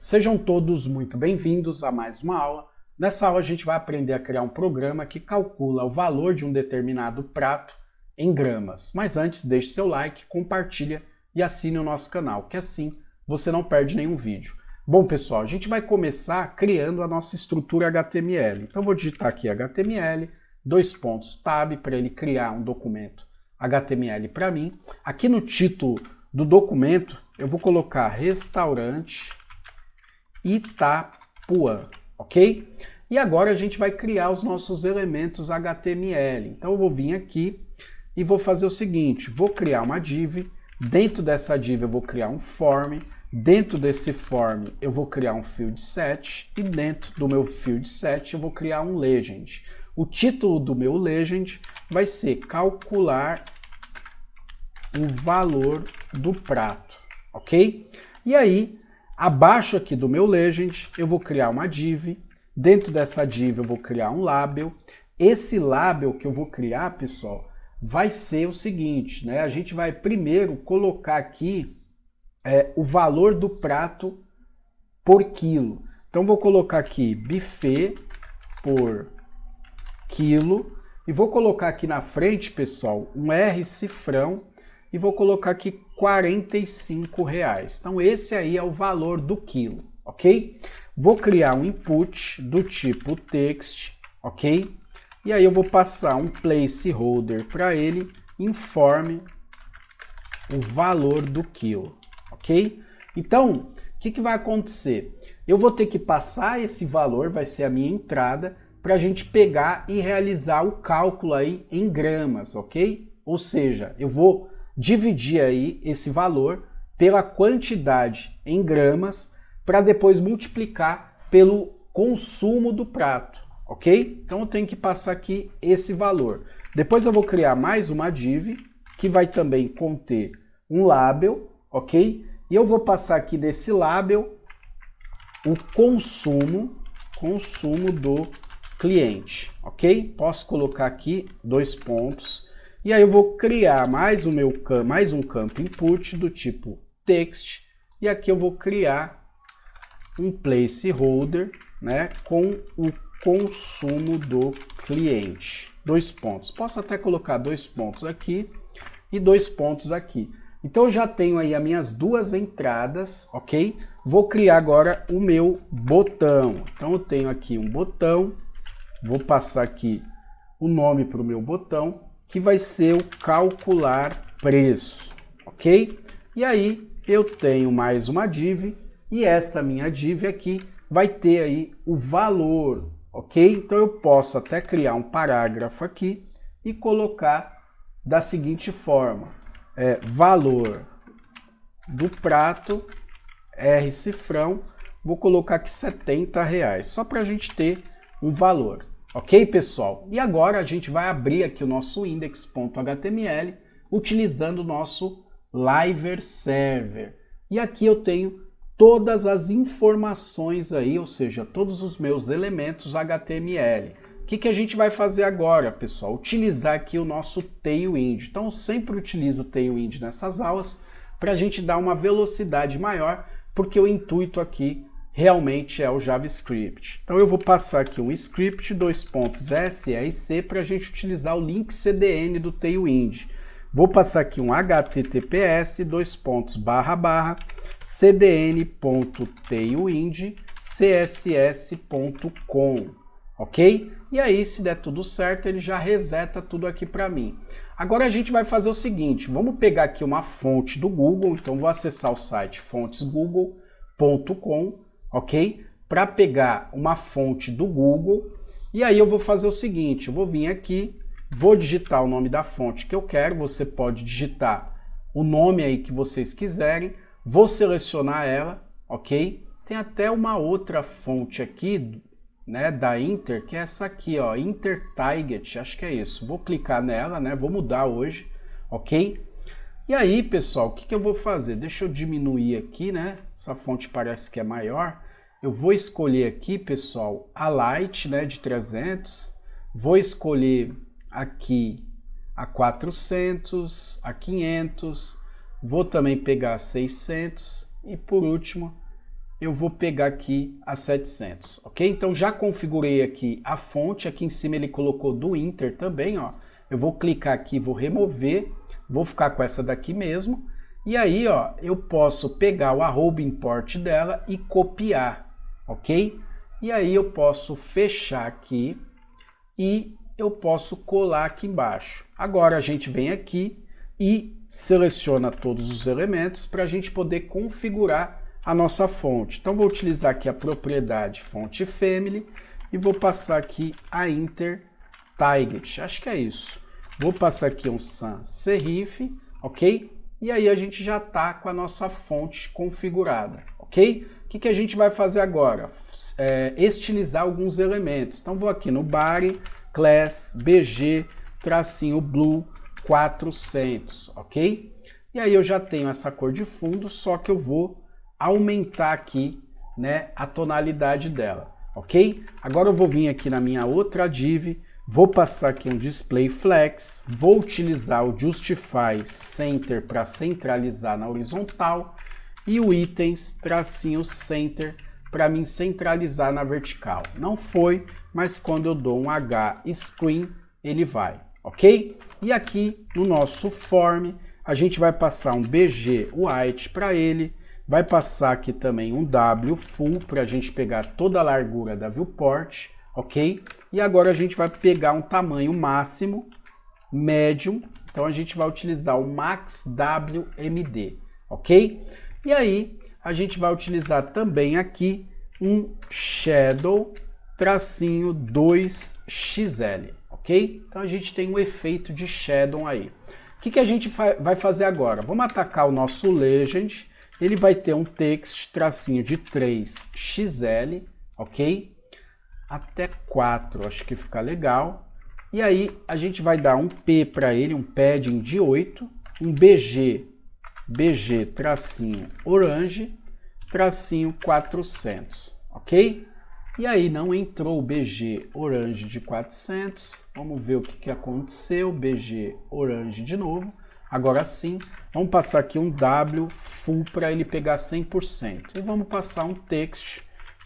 Sejam todos muito bem-vindos a mais uma aula. Nessa aula a gente vai aprender a criar um programa que calcula o valor de um determinado prato em gramas. Mas antes, deixe seu like, compartilha e assine o nosso canal, que assim você não perde nenhum vídeo. Bom, pessoal, a gente vai começar criando a nossa estrutura HTML. Então vou digitar aqui HTML, tab, para ele criar um documento HTML para mim. Aqui no título do documento eu vou colocar restaurante Itapuã, ok? E agora a gente vai criar os nossos elementos HTML. Então eu vou vir aqui e vou fazer o seguinte, vou criar uma div, dentro dessa div eu vou criar um form, dentro desse form eu vou criar um field set e dentro do meu field set eu vou criar um legend. O título do meu legend vai ser calcular o valor do prato, ok? E aí, abaixo aqui do meu legend, eu vou criar uma div. Dentro dessa div eu vou criar um label. Esse label que eu vou criar, pessoal, vai ser o seguinte, né? A gente vai primeiro colocar aqui o valor do prato por quilo. Então vou colocar aqui buffet por quilo e vou colocar aqui na frente, pessoal, um R cifrão e vou colocar aqui R$45. Então esse aí é o valor do quilo, ok? Vou criar um input do tipo text, ok? E aí eu vou passar um placeholder para ele, informe o valor do quilo, ok? Então, o que vai acontecer? Eu vou ter que passar esse valor, vai ser a minha entrada, para a gente pegar e realizar o cálculo aí em gramas, ok? Ou seja, eu vou dividir aí esse valor pela quantidade em gramas para depois multiplicar pelo consumo do prato, ok? Então eu tenho que passar aqui esse valor. Depois eu vou criar mais uma div que vai também conter um label, ok? E eu vou passar aqui desse label o consumo do cliente, ok? Posso colocar aqui 2 pontos. E aí eu vou criar mais um campo input do tipo text e aqui eu vou criar um placeholder, né, com o consumo do cliente. 2 pontos. Posso até colocar 2 pontos aqui e 2 pontos aqui. Então eu já tenho aí as minhas duas entradas, ok? Vou criar agora o meu botão. Então eu tenho aqui um botão, vou passar aqui o nome para o meu botão, que vai ser o calcular preço, ok? E aí eu tenho mais uma div e essa minha div aqui vai ter aí o valor, ok? Então eu posso até criar um parágrafo aqui e colocar da seguinte forma, valor do prato, R cifrão, vou colocar aqui R$70, só para a gente ter um valor. Ok, pessoal? E agora a gente vai abrir aqui o nosso index.html utilizando o nosso Liver Server. E aqui eu tenho todas as informações aí, ou seja, todos os meus elementos HTML. O que a gente vai fazer agora, pessoal? Utilizar aqui o nosso Tailwind. Então eu sempre utilizo o Tailwind nessas aulas para a gente dar uma velocidade maior, porque o intuito aqui realmente é o JavaScript. Então eu vou passar aqui um script, src, para a gente utilizar o link CDN do Tailwind. Vou passar aqui um https, cdn.tailwind.css.com, ok? E aí, se der tudo certo, ele já reseta tudo aqui para mim. Agora a gente vai fazer o seguinte, vamos pegar aqui uma fonte do Google, então vou acessar o site fontesgoogle.com, ok? Para pegar uma fonte do Google, e aí eu vou fazer o seguinte, eu vou vir aqui, vou digitar o nome da fonte que eu quero, você pode digitar o nome aí que vocês quiserem, vou selecionar ela, ok? Tem até uma outra fonte aqui, né, da Inter, que é essa aqui, ó, Intertarget, acho que é isso, vou clicar nela, né, vou mudar hoje, ok? E aí, pessoal, o que eu vou fazer? Deixa eu diminuir aqui, né? Essa fonte parece que é maior. Eu vou escolher aqui, pessoal, a Light, né, de 300. Vou escolher aqui a 400, a 500. Vou também pegar a 600 e, por último, eu vou pegar aqui a 700, ok? Então já configurei aqui a fonte, aqui em cima ele colocou do Inter também, ó. Eu vou clicar aqui, vou remover, vou ficar com essa daqui mesmo. E aí, ó, eu posso pegar o arroba import dela e copiar, ok? E aí eu posso fechar aqui e eu posso colar aqui embaixo. Agora a gente vem aqui e seleciona todos os elementos para a gente poder configurar a nossa fonte. Então vou utilizar aqui a propriedade fonte family e vou passar aqui a Inter Target, acho que é isso. Vou passar aqui um sans serif, ok? E aí a gente já está com a nossa fonte configurada, ok? O que a gente vai fazer agora? Estilizar alguns elementos. Então vou aqui no body, class, bg, tracinho blue, 400, ok? E aí eu já tenho essa cor de fundo, só que eu vou aumentar aqui, né, a tonalidade dela, ok? Agora eu vou vir aqui na minha outra div, vou passar aqui um display flex, vou utilizar o justify center para centralizar na horizontal e o itens tracinho center para mim centralizar na vertical. Não foi, mas quando eu dou um H screen, ele vai, ok? E aqui no nosso form, a gente vai passar um BG white para ele, vai passar aqui também um W full para a gente pegar toda a largura da viewport, ok? E agora a gente vai pegar um tamanho máximo, médium, então a gente vai utilizar o Max WMD, ok? E aí a gente vai utilizar também aqui um Shadow tracinho 2XL, ok? Então a gente tem um efeito de Shadow aí. O que a gente vai fazer agora? Vamos atacar o nosso Legend, ele vai ter um text tracinho de 3XL, ok? Até 4, acho que fica legal. E aí a gente vai dar um P para ele, um padding de 8, um BG tracinho orange, tracinho 400, ok? E aí não entrou o BG orange de 400, vamos ver o que aconteceu, BG orange de novo. Agora sim, vamos passar aqui um W full para ele pegar 100%. E vamos passar um text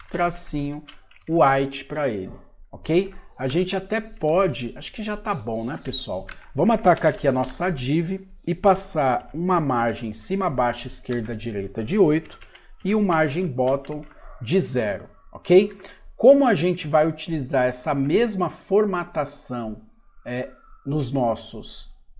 tracinho white para ele, ok? A gente até pode, acho que já tá bom, né, pessoal? Vamos atacar aqui a nossa div e passar uma margem cima, baixa, esquerda, direita de 8 e uma margem bottom de 0, ok? Como a gente vai utilizar essa mesma formatação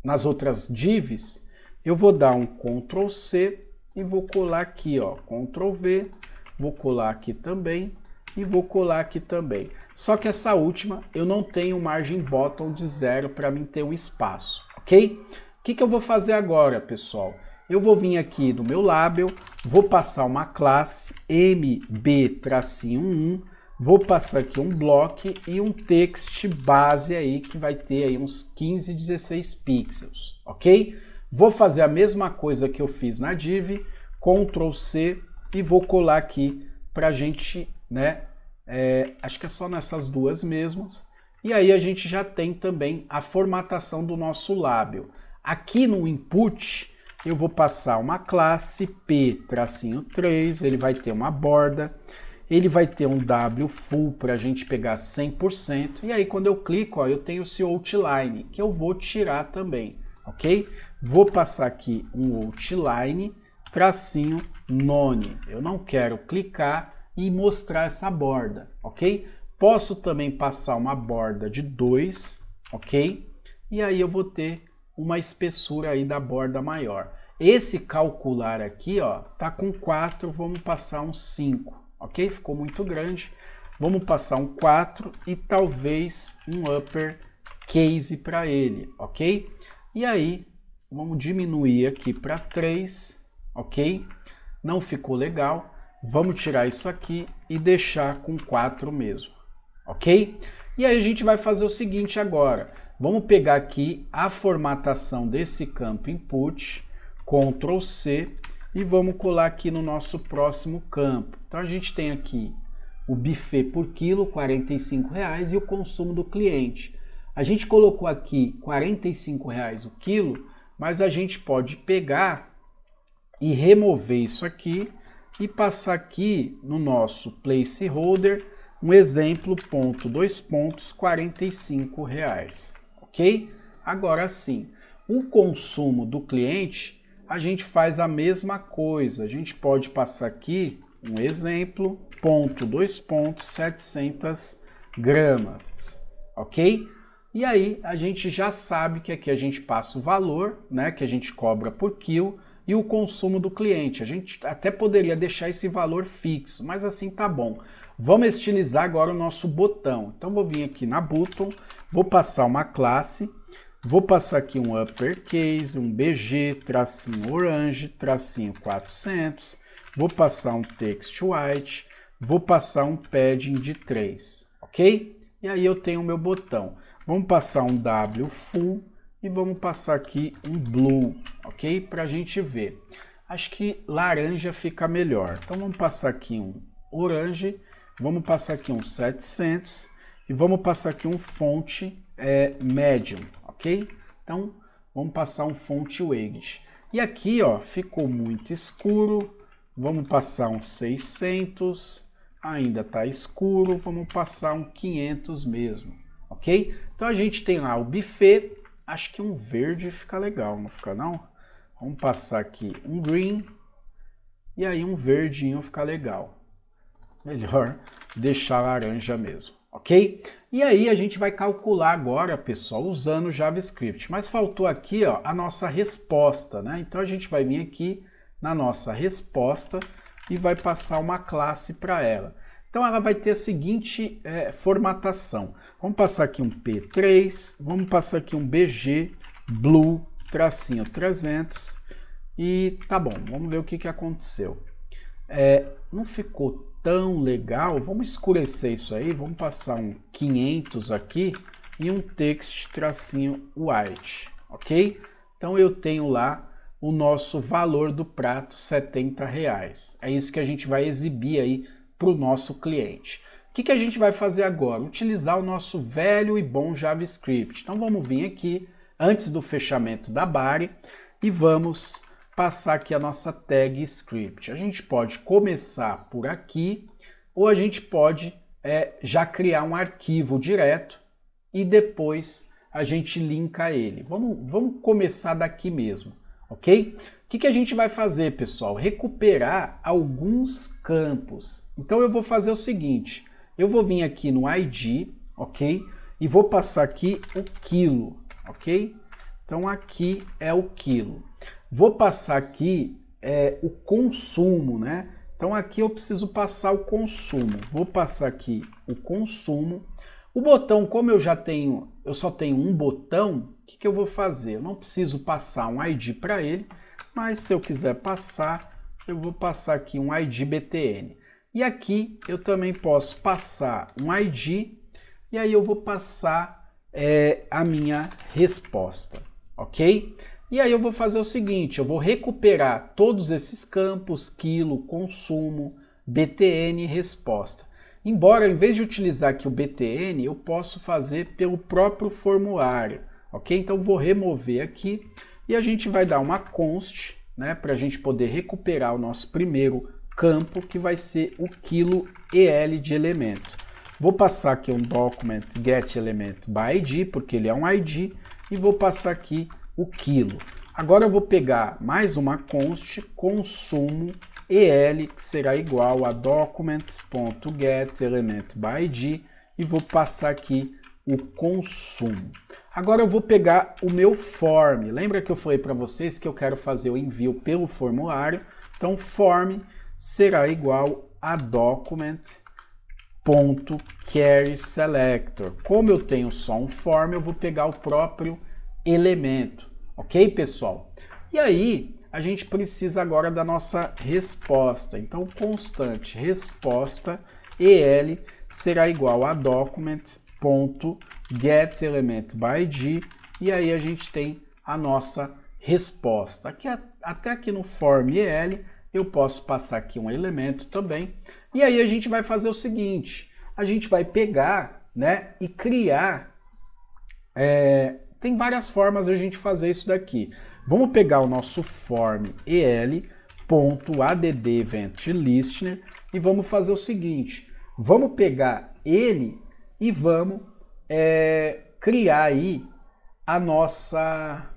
nas outras divs, eu vou dar um Ctrl C e vou colar aqui, ó, Ctrl V, vou colar aqui também e vou colar aqui também. Só que essa última eu não tenho margem bottom de 0 para mim ter um espaço, ok? O que eu vou fazer agora, pessoal? Eu vou vir aqui no meu label, vou passar uma classe mb-1, vou passar aqui um block e um text base aí que vai ter aí uns 15, 16 pixels, ok? Vou fazer a mesma coisa que eu fiz na div, Ctrl C e vou colar aqui para a gente, né? Acho que é só nessas duas mesmas. E aí a gente já tem também a formatação do nosso label. Aqui no input eu vou passar uma classe P-3, ele vai ter uma borda. Ele vai ter um W full para a gente pegar 100%. E aí quando eu clico, ó, eu tenho esse outline, que eu vou tirar também, ok? Vou passar aqui um outline, tracinho none. Eu não quero clicar e mostrar essa borda, ok? Posso também passar uma borda de 2, ok? E aí eu vou ter uma espessura aí da borda maior. Esse calcular aqui, ó, tá com 4, vamos passar um 5. Ok? Ficou muito grande. Vamos passar um 4 e talvez um upper case para ele, ok? E aí, vamos diminuir aqui para 3, ok? Não ficou legal. Vamos tirar isso aqui e deixar com 4 mesmo, ok? E aí a gente vai fazer o seguinte agora. Vamos pegar aqui a formatação desse campo input, Ctrl C, e vamos colar aqui no nosso próximo campo. Então a gente tem aqui o buffet por quilo, R$ 45,00 e o consumo do cliente. A gente colocou aqui R$ 45,00 o quilo, mas a gente pode pegar e remover isso aqui e passar aqui no nosso placeholder um exemplo, ponto, 2 pontos, R$45, ok? Agora sim, o consumo do cliente, a gente faz a mesma coisa. A gente pode passar aqui um exemplo, ponto, 2 pontos, 700 gramas, ok? E aí a gente já sabe que aqui a gente passa o valor, né, que a gente cobra por quilo, e o consumo do cliente. A gente até poderia deixar esse valor fixo, mas assim tá bom. Vamos estilizar agora o nosso botão. Então vou vir aqui na button, vou passar uma classe, vou passar aqui um uppercase, um BG, tracinho orange, tracinho 400, vou passar um text white, vou passar um padding de 3, ok? E aí eu tenho o meu botão. Vamos passar um W full e vamos passar aqui um blue, ok? Para a gente ver. Acho que laranja fica melhor. Então vamos passar aqui um orange, vamos passar aqui um 700 e vamos passar aqui um fonte medium, ok? Então vamos passar um fonte weight. E aqui, ó, ficou muito escuro. Vamos passar um 600. Ainda está escuro. Vamos passar um 500 mesmo, ok? Então a gente tem lá o buffet. Acho que um verde fica legal, não fica não? Vamos passar aqui um green. E aí um verdinho fica legal. Melhor deixar laranja mesmo, ok? E aí a gente vai calcular agora, pessoal, usando o JavaScript. Mas faltou aqui, ó, a nossa resposta, né? Então a gente vai vir aqui na nossa resposta e vai passar uma classe para ela. Então ela vai ter a seguinte formatação. Vamos passar aqui um P3, vamos passar aqui um BG blue tracinho 300 e tá bom, vamos ver o que aconteceu. Não ficou tão legal, vamos escurecer isso aí, vamos passar um 500 aqui e um text tracinho white, ok? Então eu tenho lá o nosso valor do prato, R$70. É isso que a gente vai exibir aí para o nosso cliente. O que a gente vai fazer agora? Utilizar o nosso velho e bom JavaScript. Então vamos vir aqui, antes do fechamento da body, e vamos passar aqui a nossa tag script. A gente pode começar por aqui, ou a gente pode já criar um arquivo direto e depois a gente linka ele. Vamos começar daqui mesmo, ok? O que a gente vai fazer, pessoal? Recuperar alguns campos. Então eu vou fazer o seguinte, eu vou vir aqui no ID, ok? E vou passar aqui o quilo, ok? Então aqui é o quilo. Vou passar aqui o consumo, né? Então aqui eu preciso passar o consumo. Vou passar aqui o consumo. O botão, como eu só tenho um botão, o que eu vou fazer? Eu não preciso passar um ID para ele, mas se eu quiser passar, eu vou passar aqui um ID BTN. E aqui eu também posso passar um ID, e aí eu vou passar a minha resposta, ok? E aí eu vou fazer o seguinte, eu vou recuperar todos esses campos, quilo, consumo, BTN e resposta. Embora, em vez de utilizar aqui o BTN, eu posso fazer pelo próprio formulário, ok? Então vou remover aqui e a gente vai dar uma const, né, para a gente poder recuperar o nosso primeiro campo, que vai ser o quilo EL de elemento. Vou passar aqui um document get element by ID, porque ele é um ID, e vou passar aqui o quilo. Agora eu vou pegar mais uma const, consumo EL, que será igual a document.getElementById, e vou passar aqui o consumo. Agora eu vou pegar o meu form. Lembra que eu falei para vocês que eu quero fazer o envio pelo formulário? Então form será igual a document.carrySelector. Como eu tenho só um form, eu vou pegar o próprio elemento, ok, pessoal? E aí a gente precisa agora da nossa resposta. Então constante resposta EL será igual a document.getElementById, e aí a gente tem a nossa resposta. Aqui, até aqui no form EL eu posso passar aqui um elemento também, e aí a gente vai fazer o seguinte, a gente vai pegar, né, e criar, tem várias formas de a gente fazer isso daqui. Vamos pegar o nosso form EL, .add_event_listener e vamos fazer o seguinte, vamos pegar ele e vamos criar aí a nossa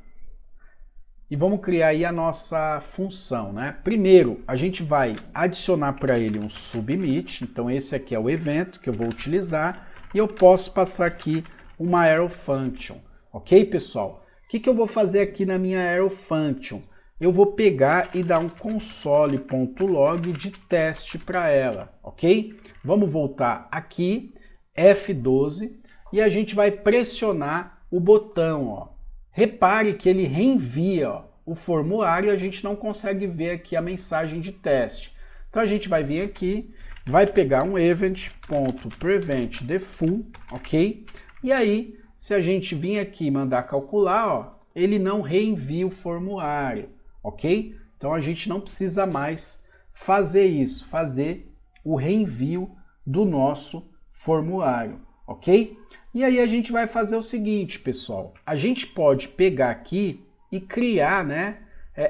função, né? Primeiro, a gente vai adicionar para ele um submit, então esse aqui é o evento que eu vou utilizar, e eu posso passar aqui uma arrow function, ok, pessoal? O que eu vou fazer aqui na minha arrow function? Eu vou pegar e dar um console.log de teste para ela, ok? Vamos voltar aqui, F12, e a gente vai pressionar o botão, ó. Repare que ele reenvia, ó, o formulário e a gente não consegue ver aqui a mensagem de teste. Então a gente vai vir aqui, vai pegar um event.preventDefull, ok? E aí, se a gente vir aqui e mandar calcular, ó, ele não reenvia o formulário, ok? Então a gente não precisa mais fazer isso, fazer o reenvio do nosso formulário, ok? E aí a gente vai fazer o seguinte, pessoal, a gente pode pegar aqui e criar, né,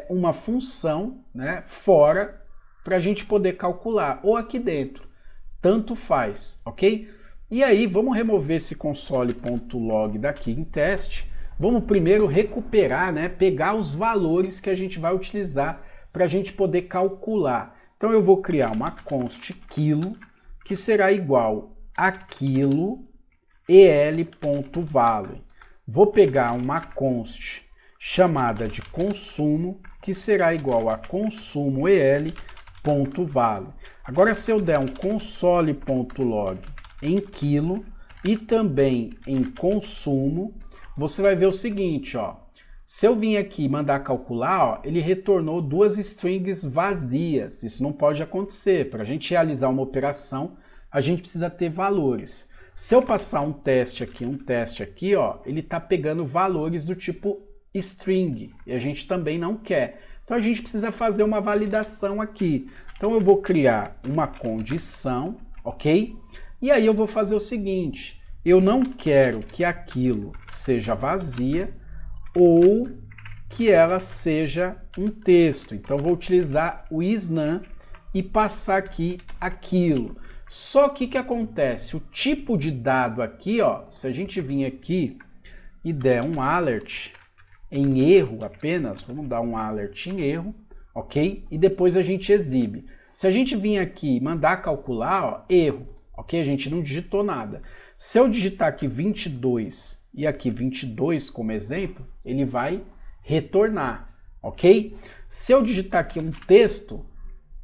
uma função, né, fora para a gente poder calcular, ou aqui dentro, tanto faz, ok? E aí vamos remover esse console.log daqui em teste, vamos primeiro recuperar, né, pegar os valores que a gente vai utilizar para a gente poder calcular. Então eu vou criar uma const quilo, que será igual a quilo el.value. Vou pegar uma const chamada de consumo, que será igual a consumo el.value. Agora, se eu der um console.log em quilo e também em consumo, você vai ver o seguinte, ó. Se eu vim aqui e mandar calcular, ó, ele retornou duas strings vazias. Isso não pode acontecer. Para a gente realizar uma operação, a gente precisa ter valores. Se eu passar um teste aqui, ó, ele está pegando valores do tipo string, e a gente também não quer. Então a gente precisa fazer uma validação aqui. Então eu vou criar uma condição, ok? E aí eu vou fazer o seguinte, eu não quero que aquilo seja vazia ou que ela seja um texto. Então eu vou utilizar o isNaN e passar aqui aquilo. Só que o que acontece? O tipo de dado aqui, ó, se a gente vir aqui e der um alert em erro apenas, vamos dar um alert em erro, ok? E depois a gente exibe. Se a gente vir aqui e mandar calcular, ó, erro, ok? A gente não digitou nada. Se eu digitar aqui 22 e aqui 22 como exemplo, ele vai retornar, ok? Se eu digitar aqui um texto,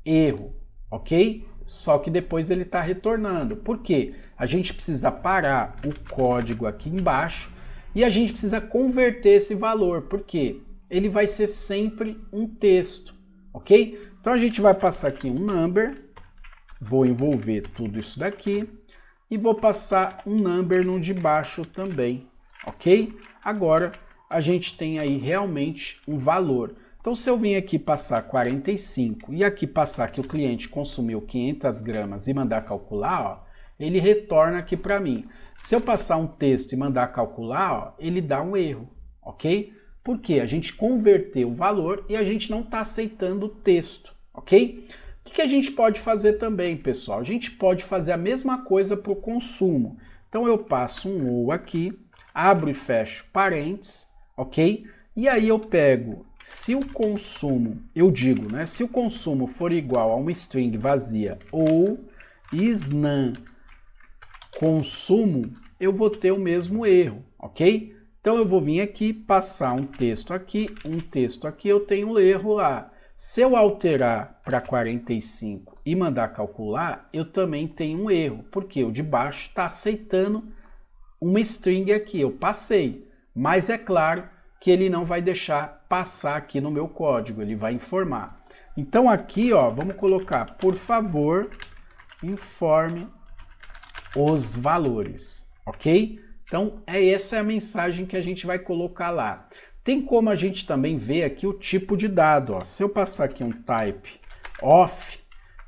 erro, ok? Só que depois ele está retornando. Por quê? A gente precisa parar o código aqui embaixo e a gente precisa converter esse valor, porque ele vai ser sempre um texto, ok? Então a gente vai passar aqui um number, vou envolver tudo isso daqui e vou passar um number no de baixo também, ok? Agora a gente tem aí realmente um valor. Então, se eu vim aqui passar 45 e aqui passar que o cliente consumiu 500 gramas e mandar calcular, ó, ele retorna aqui para mim. Se eu passar um texto e mandar calcular, ó, ele dá um erro, ok? Porque a gente converteu o valor e a gente não está aceitando o texto, ok? O que a gente pode fazer também, pessoal? A gente pode fazer a mesma coisa para o consumo. Então, eu passo um ou aqui, abro e fecho parênteses, ok? E aí eu pego... Se o consumo, eu digo, né? Se o consumo for igual a uma string vazia ou isNaN consumo, eu vou ter o mesmo erro, ok? Então eu vou vir aqui, passar um texto aqui, eu tenho um erro lá. Se eu alterar para 45 e mandar calcular, eu também tenho um erro, porque o de baixo está aceitando uma string aqui, eu passei, mas é claro que ele não vai deixar passar aqui no meu código, ele vai informar. Então aqui, ó, vamos colocar, por favor, informe os valores, ok? Então essa é a mensagem que a gente vai colocar lá. Tem como a gente também ver aqui o tipo de dado, ó. Se eu passar aqui um type off,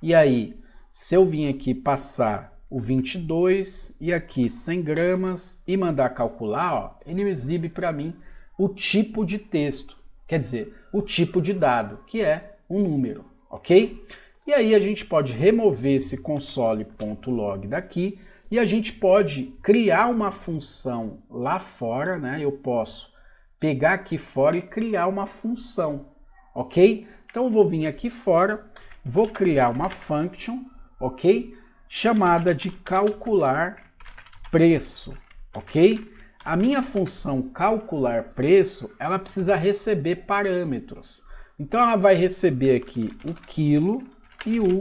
e aí, se eu vir aqui passar o 22 e aqui 100 gramas e mandar calcular, ó, ele exibe para mim o tipo de texto, quer dizer, o tipo de dado, que é um número, ok? E aí a gente pode remover esse console.log daqui e a gente pode criar uma função lá fora, né? Eu posso pegar aqui fora e criar uma função, ok? Então eu vou vir aqui fora, vou criar uma function, ok? Chamada de calcular preço, ok? A minha função calcular preço, ela precisa receber parâmetros. Então ela vai receber aqui o quilo e o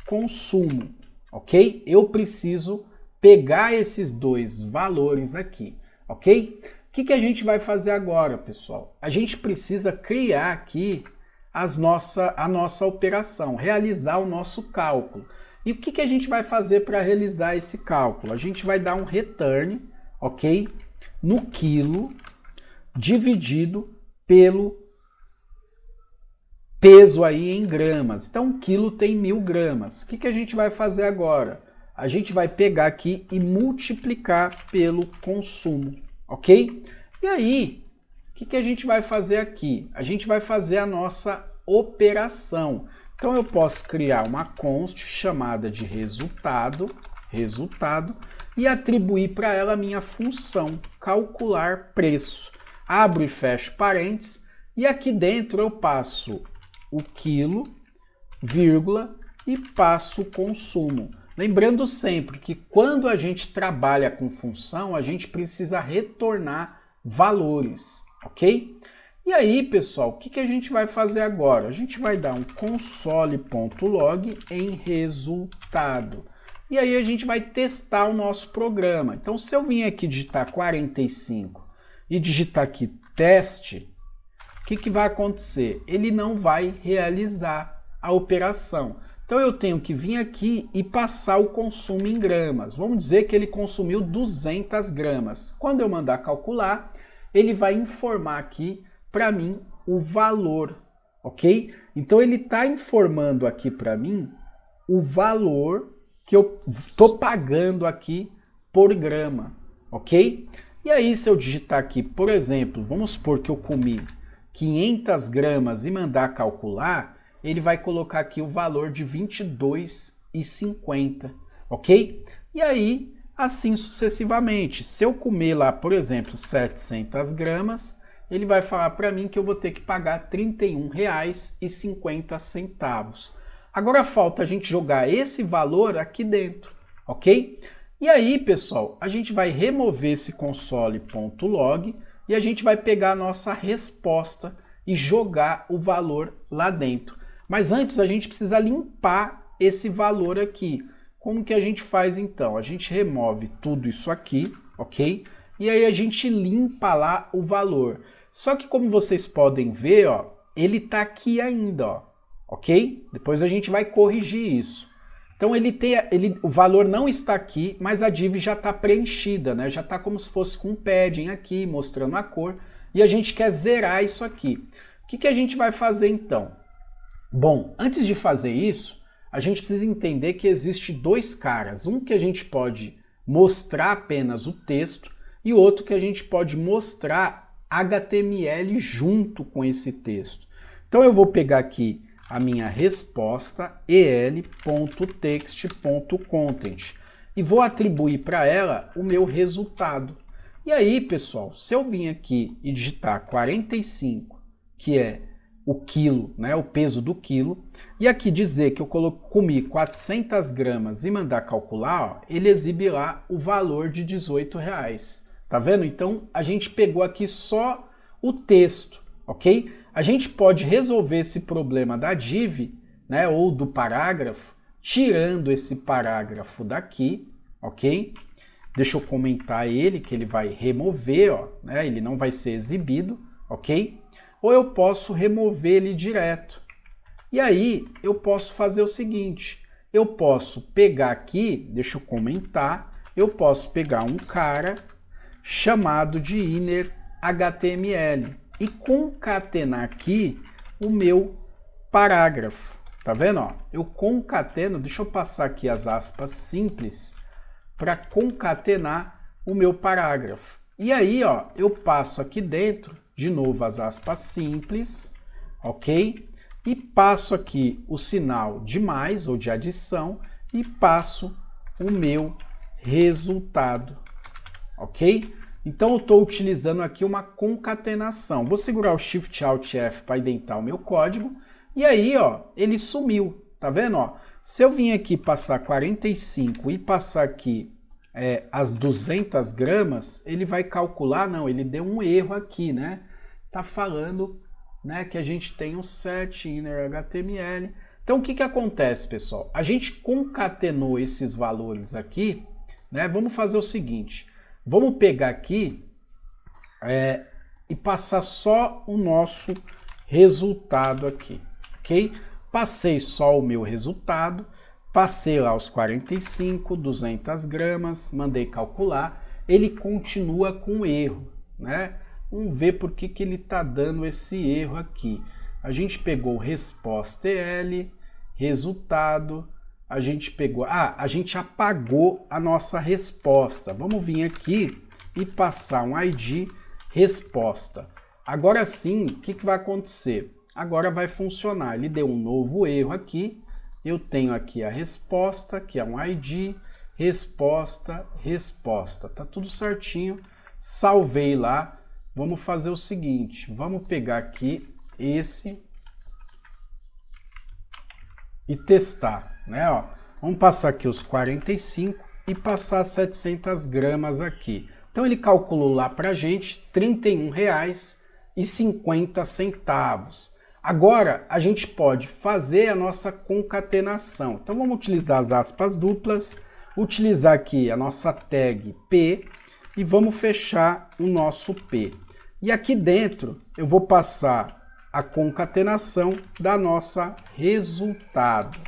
consumo, ok? Eu preciso pegar esses dois valores aqui, ok? O que a gente vai fazer agora, pessoal? A gente precisa criar aqui a nossa operação, realizar o nosso cálculo. E o que a gente vai fazer para realizar esse cálculo? A gente vai dar um return, ok? No quilo dividido pelo peso aí em gramas. Então, um quilo tem 1000 gramas. O que a gente vai fazer agora? A gente vai pegar aqui e multiplicar pelo consumo, ok? E aí, o que a gente vai fazer aqui? A gente vai fazer a nossa operação. Então, eu posso criar uma const chamada de resultado, e atribuir para ela a minha função, calcular preço. Abro e fecho parênteses, e aqui dentro eu passo o quilo, vírgula, e passo o consumo. Lembrando sempre que quando a gente trabalha com função, a gente precisa retornar valores, ok? E aí, pessoal, o que a gente vai fazer agora? A gente vai dar um console.log em resultado. E aí a gente vai testar o nosso programa. Então, se eu vim aqui digitar 45 e digitar aqui teste, o que vai acontecer? Ele não vai realizar a operação. Então, eu tenho que vir aqui e passar o consumo em gramas. Vamos dizer que ele consumiu 200 gramas. Quando eu mandar calcular, ele vai informar aqui para mim o valor, ok? Então, ele está informando aqui para mim o valor que eu estou pagando aqui por grama, ok? E aí, se eu digitar aqui, por exemplo, vamos supor que eu comi 500 gramas e mandar calcular, ele vai colocar aqui o valor de R$ 22,50, ok? E aí, assim sucessivamente. Se eu comer lá, por exemplo, 700 gramas, ele vai falar para mim que eu vou ter que pagar R$ 31,50. Agora falta a gente jogar esse valor aqui dentro, ok? E aí, pessoal, a gente vai remover esse console.log e a gente vai pegar a nossa resposta e jogar o valor lá dentro. Mas antes a gente precisa limpar esse valor aqui. Como que a gente faz então? A gente remove tudo isso aqui, ok? E aí a gente limpa lá o valor. Só que como vocês podem ver, ó, ele tá aqui ainda, ó, ok? Depois a gente vai corrigir isso. Então o valor não está aqui, mas a div já está preenchida, né? Já está como se fosse com um padding aqui, mostrando a cor. E a gente quer zerar isso aqui. O que a gente vai fazer então? Bom, antes de fazer isso, a gente precisa entender que existe dois caras. Um que a gente pode mostrar apenas o texto e outro que a gente pode mostrar HTML junto com esse texto. Então eu vou pegar aqui a minha resposta el.text.content e vou atribuir para ela o meu resultado. E aí, pessoal, se eu vim aqui e digitar 45, que é o quilo, né, o peso do quilo, e aqui dizer que eu comi 400 gramas e mandar calcular, ó, ele exibe lá o valor de R$18. Tá vendo? Então, a gente pegou aqui só o texto, ok? A gente pode resolver esse problema da div, né, ou do parágrafo, tirando esse parágrafo daqui, ok? Deixa eu comentar ele, que ele vai remover, ó, né, ele não vai ser exibido, ok? Ou eu posso remover ele direto. E aí, eu posso fazer o seguinte, eu posso pegar aqui, deixa eu comentar, eu posso pegar um cara chamado de inner HTML e concatenar aqui o meu parágrafo. Tá vendo? Ó? Eu concateno, deixa eu passar aqui as aspas simples para concatenar o meu parágrafo. E aí, ó, eu passo aqui dentro, de novo, as aspas simples, ok? e passo aqui o sinal de mais ou de adição e passo o meu resultado, ok? Então eu estou utilizando aqui uma concatenação. Vou segurar o Shift Alt F para indentar o meu código e aí, ó, ele sumiu, tá vendo? Ó, se eu vim aqui passar 45 e passar aqui as 200 gramas, ele vai calcular, não, ele deu um erro aqui, né? Tá falando, né, que a gente tem um set inner HTML. Então o que que acontece, pessoal? A gente concatenou esses valores aqui, né? Vamos fazer o seguinte, vamos pegar aqui e passar só o nosso resultado aqui, ok? Passei só o meu resultado, passei lá os 45, 200 gramas, mandei calcular, ele continua com erro, né? Vamos ver por que que ele está dando esse erro aqui. A gente pegou resposta EL, resultado, a gente pegou... a gente apagou a nossa resposta. Vamos vir aqui e passar um ID resposta. Agora sim, o que que vai acontecer? Agora vai funcionar. Ele deu um novo erro aqui. Eu tenho aqui a resposta, que é um ID, resposta, resposta. Tá tudo certinho. Salvei lá. Vamos fazer o seguinte. Vamos pegar aqui esse e testar, né? Ó, vamos passar aqui os 45 e passar 700 gramas aqui. Então ele calculou lá pra gente R$ 31,50. Agora a gente pode fazer a nossa concatenação. Então vamos utilizar as aspas duplas, utilizar aqui a nossa tag P e vamos fechar o nosso P. E aqui dentro eu vou passar a concatenação da nossa resultado,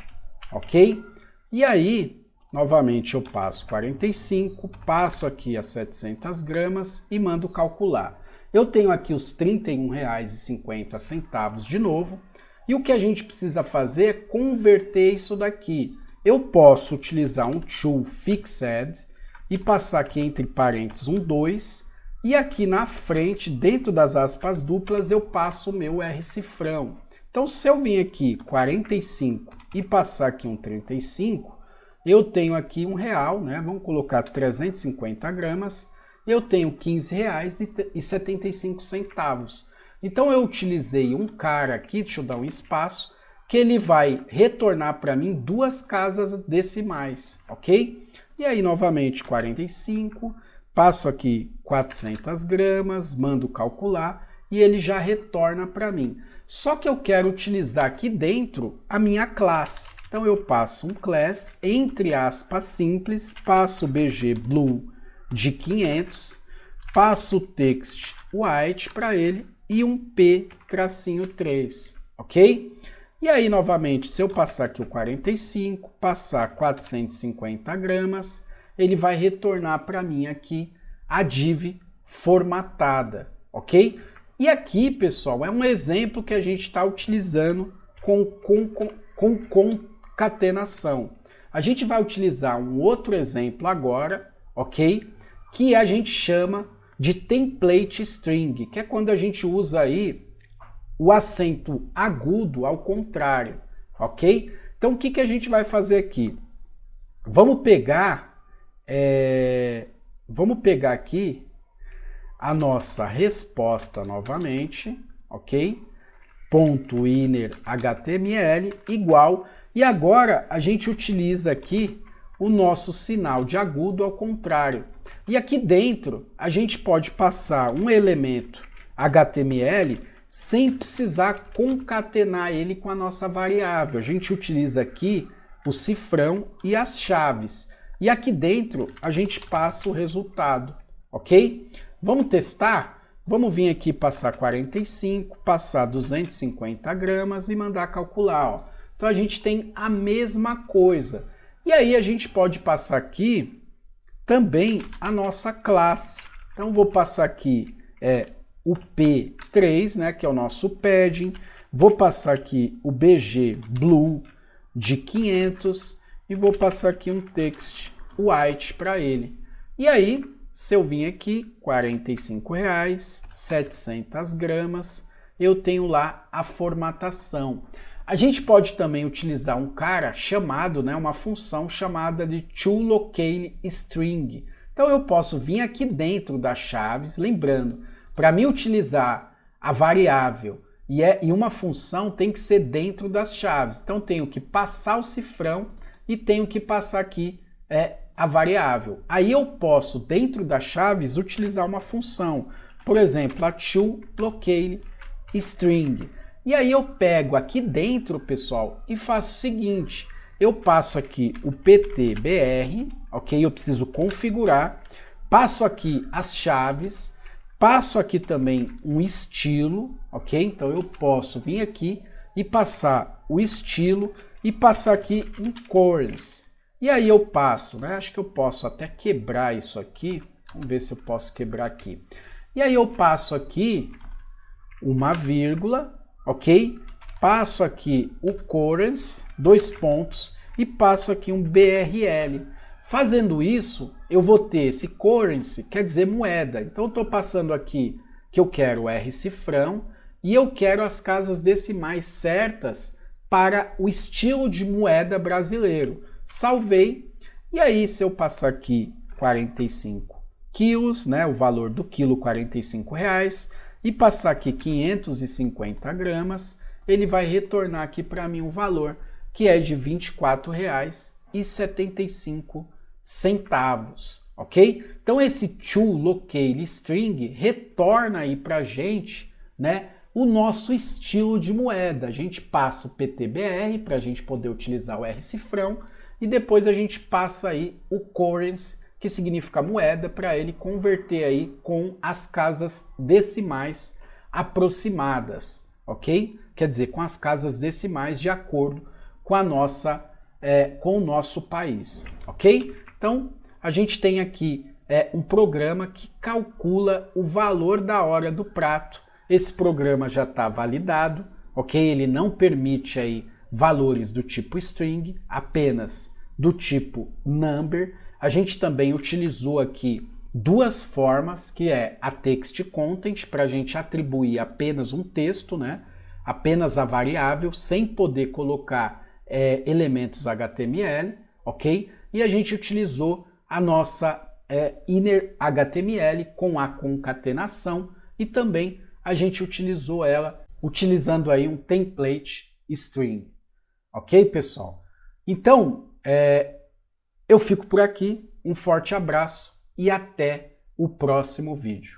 ok? E aí, novamente eu passo 45, passo aqui as 700 gramas e mando calcular. Eu tenho aqui os R$ 31,50 de novo, e o que a gente precisa fazer é converter isso daqui. Eu posso utilizar um toFixed e passar aqui entre parênteses um 2, e aqui na frente, dentro das aspas duplas, eu passo o meu R-cifrão. Então, se eu vim aqui 45 e passar aqui um 35, eu tenho aqui R$1, né? Vamos colocar 350 gramas, eu tenho R$ 15,75. Então eu utilizei um cara aqui, deixa eu dar um espaço, que ele vai retornar para mim 2 casas decimais, ok? E aí novamente 45, passo aqui 400 gramas, mando calcular e ele já retorna para mim. Só que eu quero utilizar aqui dentro a minha classe. Então eu passo um class, entre aspas simples, passo o BG blue de 500, passo o text white para ele e um P-3, ok? E aí, novamente, se eu passar aqui o 45, passar 450 gramas, ele vai retornar para mim aqui a div formatada, ok? E aqui, pessoal, é um exemplo que a gente está utilizando com concatenação. A gente vai utilizar um outro exemplo agora, ok? Que a gente chama de template string, que é quando a gente usa aí o acento agudo ao contrário, ok? Então o que que a gente vai fazer aqui? Vamos pegar aqui a nossa resposta novamente, ok? Ponto inner HTML igual, e agora a gente utiliza aqui o nosso sinal de agudo ao contrário. E aqui dentro a gente pode passar um elemento HTML sem precisar concatenar ele com a nossa variável. A gente utiliza aqui o cifrão e as chaves. E aqui dentro a gente passa o resultado, ok? Vamos testar? Vamos vir aqui passar 45, passar 250 gramas e mandar calcular, ó. Então a gente tem a mesma coisa. E aí a gente pode passar aqui também a nossa classe. Então vou passar aqui o P3, né, que é o nosso padding. Vou passar aqui o BG blue de 500 e vou passar aqui um text white para ele. E aí, se eu vim aqui, R$ 45, 700 gramas, eu tenho lá a formatação. A gente pode também utilizar um cara chamado, né, uma função chamada de toLocaleString. Então eu posso vir aqui dentro das chaves, lembrando, para mim utilizar a variável e uma função tem que ser dentro das chaves. Então tenho que passar o cifrão e tenho que passar aqui a variável. Aí eu posso, dentro das chaves, utilizar uma função. Por exemplo, a toLocaleString. E aí eu pego aqui dentro, pessoal, e faço o seguinte. Eu passo aqui o PTBR, ok? Eu preciso configurar. Passo aqui as chaves. Passo aqui também um estilo, ok? Então eu posso vir aqui e passar o estilo e passar aqui um currency. E aí eu passo, né? Acho que eu posso até quebrar isso aqui. Vamos ver se eu posso quebrar aqui. E aí eu passo aqui uma vírgula, ok? Passo aqui o currency, 2 pontos, e passo aqui um BRL. Fazendo isso, eu vou ter esse currency, quer dizer moeda. Então eu estou passando aqui que eu quero o R cifrão e eu quero as casas decimais certas para o estilo de moeda brasileiro. Salvei, e aí se eu passar aqui 45 quilos, né, o valor do quilo R$45, e passar aqui 550 gramas, ele vai retornar aqui para mim um valor que é de R$24,75, ok? Então esse toLocaleString retorna aí para a gente, né, o nosso estilo de moeda. A gente passa o PTBR para a gente poder utilizar o R cifrão e depois a gente passa aí o currency, que significa moeda, para ele converter aí com as casas decimais aproximadas, ok? Quer dizer, com as casas decimais de acordo com a nossa, com o nosso país, ok? Então, a gente tem aqui um programa que calcula o valor da hora do prato. Esse programa já está validado, ok? Ele não permite aí valores do tipo string, apenas do tipo number. A gente também utilizou aqui duas formas, que é a text content, para a gente atribuir apenas um texto, né? Apenas a variável, sem poder colocar elementos HTML, ok? E a gente utilizou a nossa inner HTML com a concatenação e também a gente utilizou ela utilizando aí um template string, ok, pessoal? Então, eu fico por aqui, um forte abraço e até o próximo vídeo.